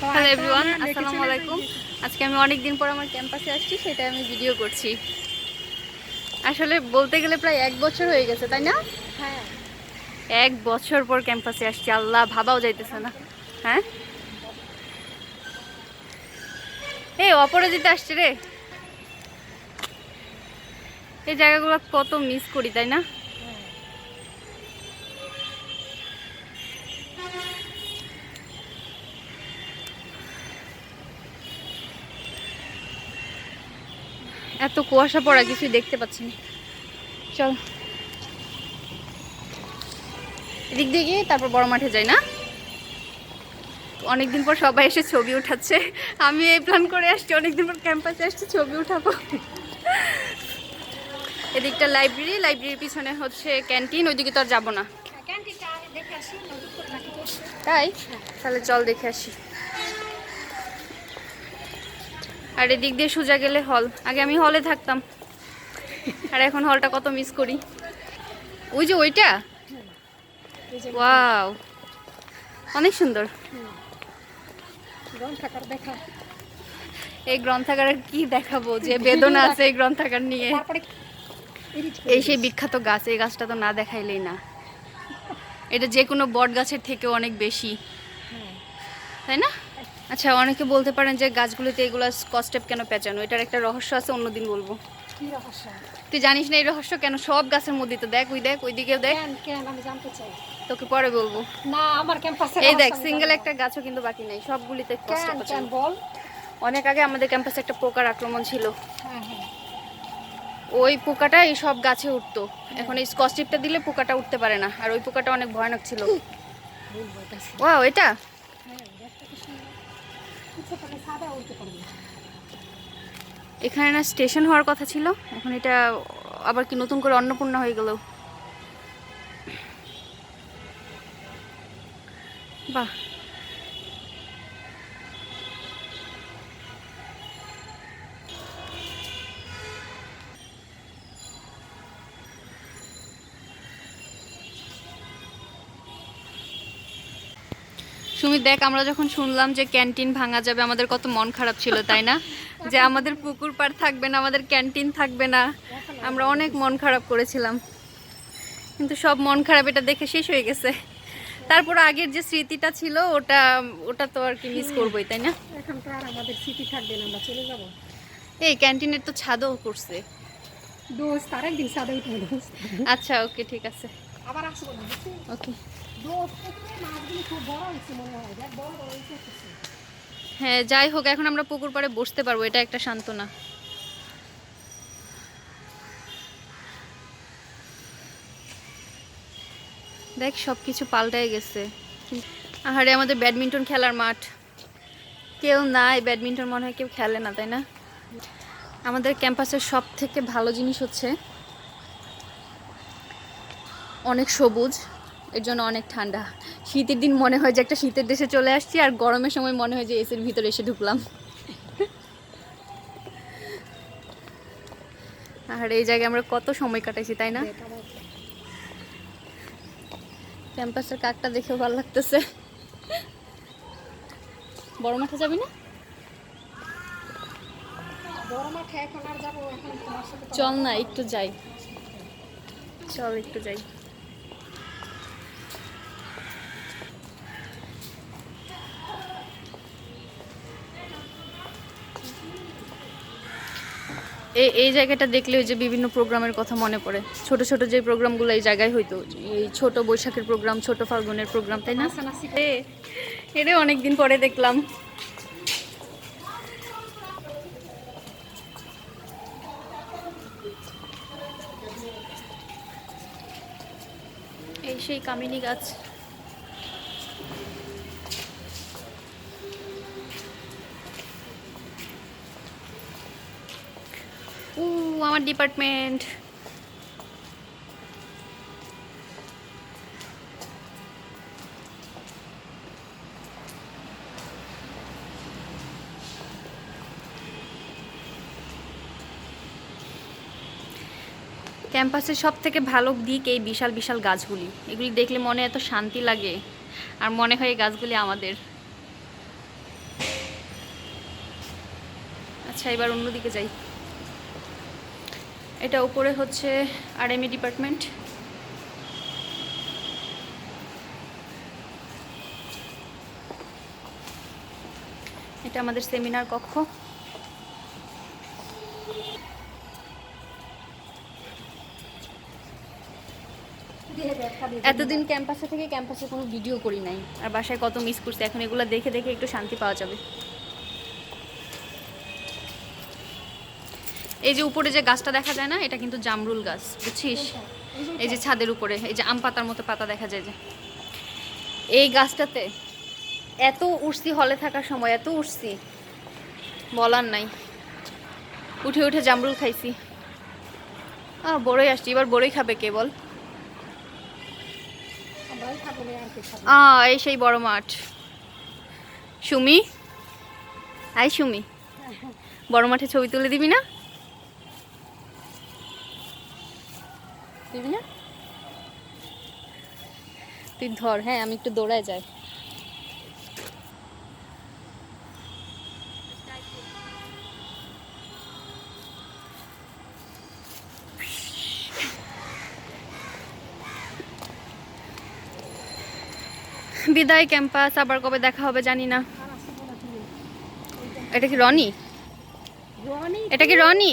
Hello everyone, আসসালামু আলাইকুম। আজকে আমি অনেক দিন পর আমার ক্যাম্পাসে আসছি, সেটা আমি ভিডিও করছি। আসলে বলতে গেলে প্রায় 1 বছর হয়ে গেছে, তাই না? হ্যাঁ, 1 বছর পর ক্যাম্পাসে আসছি, আল্লাহ ভাবাও যাইতেছে না। হ্যাঁ, এই অপরাজিতা আসছে রে। এই জায়গাগুলো কত মিস করি, তাই না? এত কুয়াশা পড়া, কিছুই দেখতে পাচ্ছি না। চল এদিক দিয়ে গিয়ে তারপর বড় মাঠে যাই না? অনেকদিন পর সবাই এসে ছবি উঠাচ্ছে। আমি এই প্ল্যান করে আসছি, অনেকদিন পর ক্যাম্পাসে আসছি, ছবি উঠাবো। এদিকটা লাইব্রেরি, লাইব্রেরির পিছনে হচ্ছে ক্যান্টিন, ওইদিকে তো আর যাবো না। ক্যান্টিনটা দেখে আসি নতুন করে নাকি করছে। তাই তাহলে চল দেখে আসি। আর এদিক দিয়ে সোজা গেলে হল। আগে আমি হলে থাকতাম, আর এখন হলটা কত মিস করি। ওই যে ওইটা, এই যে ওয়াও, অনেক সুন্দর। গ্রন্থাগার দেখা, এই গ্রন্থাগারের কি দেখাবো, যে বেদনা আছে এই গ্রন্থাগার নিয়ে। তারপরে এই সেই বিখ্যাত গাছ, এই গাছটা তো না দেখাইলেই না। এটা যে কোনো বট গাছের থেকেও অনেক বেশি, তাই না? আচ্ছা, অনেকে বলতে পারেন যে গাছগুলিতে এগুলো স্কচটেপ কেন পেঁচানো, এটার একটা রহস্য আছে, অন্যদিন বলবো। কি রহস্য? তুই জানিস না এই রহস্য কেন? সব গাছের মধ্যে তো দেখ, ওই দেখ, ওইদিকেও দেখ। কেন কেন আমি জানতে চাই। তোকে পরে বলবো। না, আমার ক্যাম্পাসে এই দেখ, সিঙ্গেল একটা গাছও কিন্তু বাকি নেই, সবগুলিতে কষ্ট কেন পাচ্ছে। কেন বল। অনেক আগে আমাদের ক্যাম্পাসে একটা পোকার আক্রমণ ছিল, হ্যাঁ হ্যাঁ, ওই পোকাটা এই সব গাছে উঠতো। এখন এই স্কচ টিপটা দিলে পোকাটা উঠতে পারে না, আর ওই পোকাটা অনেক ভয়ানক ছিল। বলবো এটা আছে। ওয়াও, এটা হ্যাঁ, দেখতে কি সুন্দর। কিছু টাকা সাদা উঠতে পারবে। এখানে না স্টেশন হওয়ার কথা ছিল, এখন এটা আবার কি নতুন করে অন্নপূর্ণা হয়ে গেল। বাহ, সুমিত দেখ, আমরা যখন শুনলাম যে ক্যান্টিন ভাঙা যাবে, আমাদের কত মন খারাপ ছিল, তাই না? যে আমাদের পুকুর পাড় থাকবে না, আমাদের ক্যান্টিন থাকবে না, আমরা অনেক মন খারাপ করেছিলাম। কিন্তু সব মন খারাপ এটা দেখে শেষ হয়ে গেছে। তারপর আগের যে স্মৃতিটা ছিল, ওটা ওটা তো আর কি মিস করবোই, তাই না? এখন তো আর আমাদের স্মৃতি থাকবে না, আমরা চলে যাব। এই ক্যান্টিনের তো ছাদও করছে। দোস্ত আরেকদিন সাদা উঠবে দোস্ত। আচ্ছা, ওকে, ঠিক আছে, আবার আসবো না বুঝছি। ওকে। দোস্ত এখানে মাছগুলি খুব বড় হয়েছে মনে হয়, দেখ বড় বড় হয়েছে। হ্যাঁ, যাই হোক, এখন আমরা পুকুর পাড়ে বসতে পারবো, এটা একটা সান্ত্বনা। দেখ, সব কিছু পাল্টায় গেছে। আহারে, আমাদের ব্যাডমিন্টন খেলার মাঠ, কেউ নাই। ব্যাডমিন্টন মনে হয় কেউ খেলে না, তাই না? আমাদের ক্যাম্পাসের সব থেকে ভালো জিনিস হচ্ছে অনেক সবুজ, এর জন্য অনেক ঠান্ডা। শীতের দিন মনে হয় যে একটা শীতের দেশে চলে আসছি, আর গরমের সময় মনে হয় যে এসির ভিতরে এসে ঢুকলাম। আর এই জায়গায় আমরা কত সময় কাটাইছি, তাই না? ক্যাম্পাসের কাকটা দেখেও ভালো লাগতেছে। বড় মাঠে যাবি না? বড় মাঠে এখন আর যাবো, এখন তোমার সাথে চল না, একটু যাই, চল একটু যাই। এই জায়গাটা দেখলে ওই যে বিভিন্ন প্রোগ্রামের কথা মনে পড়ে। ছোট ছোট যে প্রোগ্রামগুলো এই জায়গায় হইতো, এই ছোট বৈশাখের প্রোগ্রাম, ছোট ফাল্গুনের প্রোগ্রাম, তাই না? এটা অনেকদিন পরে দেখলাম। এই সেই কামিনী গাছ। আমার ডিপার্টমেন্ট। ক্যাম্পাসের সব থেকে ভালো দিক এই বিশাল বিশাল গাছগুলি, এগুলি দেখলে মনে এত শান্তি লাগে, আর মনে হয় এই গাছগুলি আমাদের। আচ্ছা এবার অন্যদিকে যাই। এটা উপরে হচ্ছে আরএমই ডিপার্টমেন্ট। এটা আমাদের সেমিনার কক্ষ। এতদিন ক্যাম্পাসে থেকে ক্যাম্পাসে কোনো ভিডিও করি নাই, আর বাসায় কত মিস করছি। এখন এগুলো দেখে দেখে একটু শান্তি পাওয়া যাবে। এই যে উপরে যে গাছটা দেখা যায় না, এটা কিন্তু জামরুল গাছ, বুঝছিস? এই যে ছাদের উপরে এই যে আম পাতার মতো পাতা দেখা যায়, যে এই গাছটাতে এত উঠছি, হলে থাকার সময় এত উঠছি বলার নাই। উঠে উঠে জামরুল খাইছি। বড়ই আসছি, এবার বড়ই খাবে কে বল? এই সেই বড় মাঠ। সুমি, আই সুমি, বড় মাঠে ছবি তুলে দিবি না? দিবি না? তুই ধর, হ্যাঁ আমি একটু দৌড়ায় যাই। বিদায় ক্যাম্পাস, আবার কবে দেখা হবে জানি না। এটা কি রনি? এটা কি রনি?